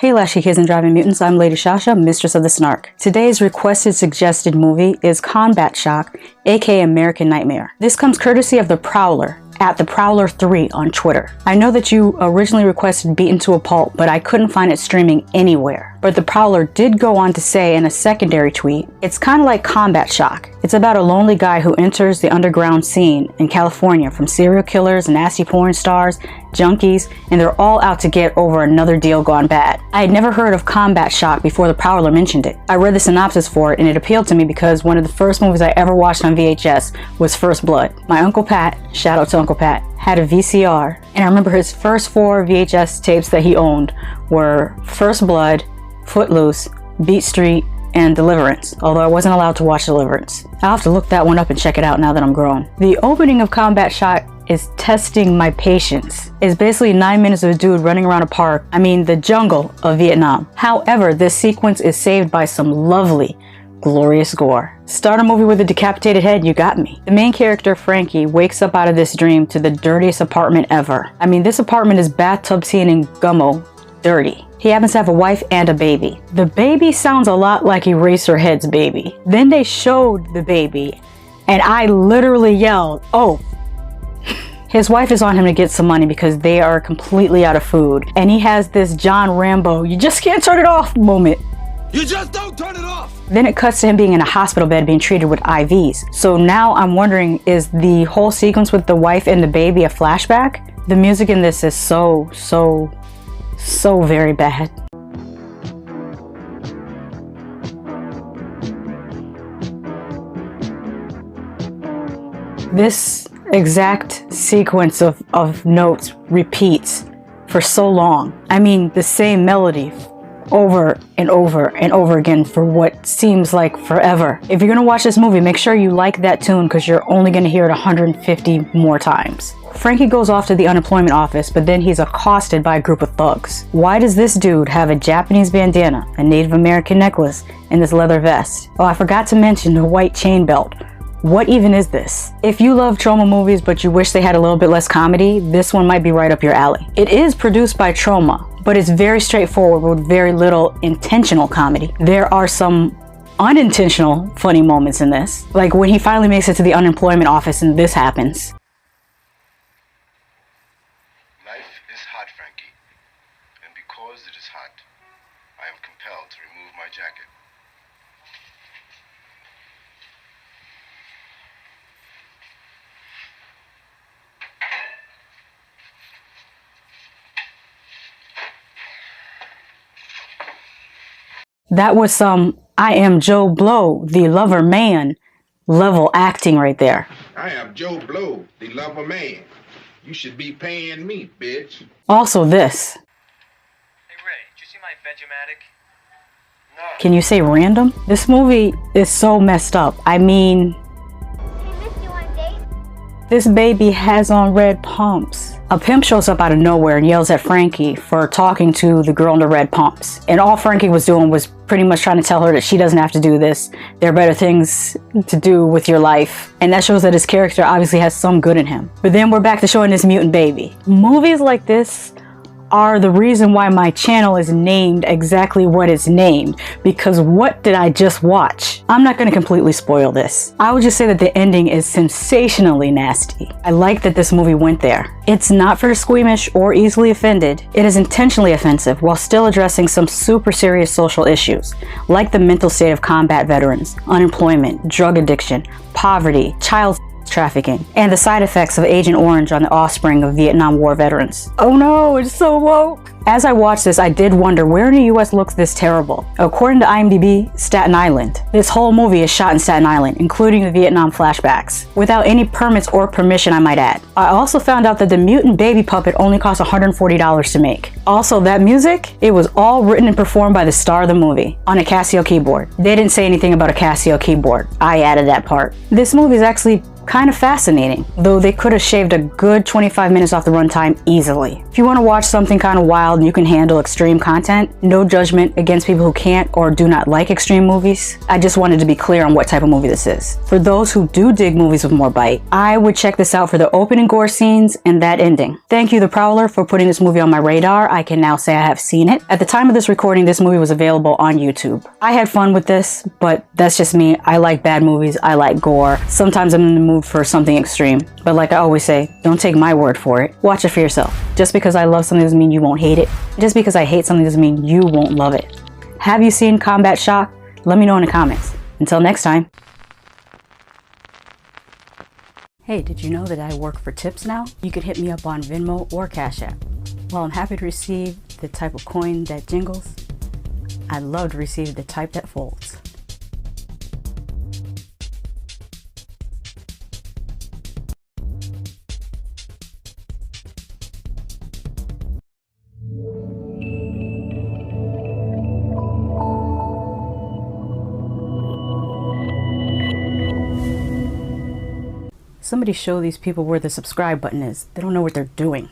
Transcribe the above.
Hey Latchkey kids and driving mutants, I'm Lady Shasha, Mistress of the Snark. Today's requested suggested movie is Combat Shock, aka American Nightmare. This comes courtesy of The Prowler, at The Prowler 3 on Twitter. I know that you originally requested Beaten to a Pulp, but I couldn't find it streaming anywhere. But The Prowler did go on to say in a secondary tweet, it's kind of like Combat Shock. It's about a lonely guy who enters the underground scene in California from serial killers, nasty porn stars, junkies, and they're all out to get over another deal gone bad. I had never heard of Combat Shock before The Prowler mentioned it. I read the synopsis for it and it appealed to me because one of the first movies I ever watched on VHS was First Blood. My Uncle Pat, shout out to Uncle Pat, had a VCR, and I remember his first 4 VHS tapes that he owned were First Blood, Footloose, Beat Street, and Deliverance, although I wasn't allowed to watch Deliverance. I'll have to look that one up and check it out now that I'm grown. The opening of Combat Shock is testing my patience. It's basically 9 minutes of a dude running around a park, the jungle of Vietnam. However, this sequence is saved by some lovely, glorious gore. Start a movie with a decapitated head, you got me. The main character, Frankie, wakes up out of this dream to the dirtiest apartment ever. This apartment is bathtub scene and gummo dirty. He happens to have a wife and a baby. The baby sounds a lot like Eraserhead's baby. Then they showed the baby, and I literally yelled, oh. His wife is on him to get some money because they are completely out of food. And he has this John Rambo, you just can't turn it off moment. You just don't turn it off! Then it cuts to him being in a hospital bed being treated with IVs. So now I'm wondering, is the whole sequence with the wife and the baby a flashback? The music in this is so very bad. This exact sequence of notes repeats for so long. The same melody over and over and over again for what seems like forever. If you're gonna watch this movie, make sure you like that tune because you're only gonna hear it 150 more times. Frankie goes off to the unemployment office, but then he's accosted by a group of thugs. Why does this dude have a Japanese bandana, a Native American necklace, and this leather vest? Oh, I forgot to mention the white chain belt. What even is this? If you love Troma movies but you wish they had a little bit less comedy, this one might be right up your alley. It is produced by Troma, but it's very straightforward with very little intentional comedy. There are some unintentional funny moments in this, like when he finally makes it to the unemployment office and this happens. Life is hot, Frankie, and because it is hot, I am compelled to remove my jacket. That was some I am Joe Blow, the lover man level acting right there. I am Joe Blow, the lover man. You should be paying me, bitch. Also this. Hey Ray, did you see my Vegematic? No. Can you say random? This movie is so messed up. This baby has on red pumps. A pimp shows up out of nowhere and yells at Frankie for talking to the girl in the red pumps. And all Frankie was doing was pretty much trying to tell her that she doesn't have to do this. There are better things to do with your life. And that shows that his character obviously has some good in him. But then we're back to showing this mutant baby. Movies like this are the reason why my channel is named exactly what it's named, because what did I just watch? I'm not going to completely spoil this. I would just say that the ending is sensationally nasty. I like that this movie went there. It's not for the squeamish or easily offended. It is intentionally offensive while still addressing some super serious social issues, like the mental state of combat veterans, unemployment, drug addiction, poverty, child trafficking, and the side effects of Agent Orange on the offspring of Vietnam War veterans. Oh no, it's so woke! As I watched this, I did wonder where in the US looks this terrible. According to IMDb, Staten Island. This whole movie is shot in Staten Island, including the Vietnam flashbacks, without any permits or permission, I might add. I also found out that the mutant baby puppet only cost $140 to make. Also, that music, it was all written and performed by the star of the movie on a Casio keyboard. They didn't say anything about a Casio keyboard. I added that part. This movie is actually kind of fascinating, though they could have shaved a good 25 minutes off the runtime easily. If you want to watch something kind of wild and you can handle extreme content, no judgment against people who can't or do not like extreme movies. I just wanted to be clear on what type of movie this is. For those who do dig movies with more bite, I would check this out for the opening gore scenes and that ending. Thank you, The Prowler, for putting this movie on my radar. I can now say I have seen it. At the time of this recording, this movie was available on YouTube. I had fun with this, but that's just me. I like bad movies. I like gore. Sometimes I'm in the mood for something extreme. But like I always say, don't take my word for it. Watch it for yourself. Just because I love something doesn't mean you won't hate it. Just because I hate something doesn't mean you won't love it. Have you seen Combat Shock? Let me know in the comments. Until next time. Hey, did you know that I work for tips now? You could hit me up on Venmo or Cash App. While I'm happy to receive the type of coin that jingles, I love to receive the type that folds. Somebody show these people where the subscribe button is. They don't know what they're doing.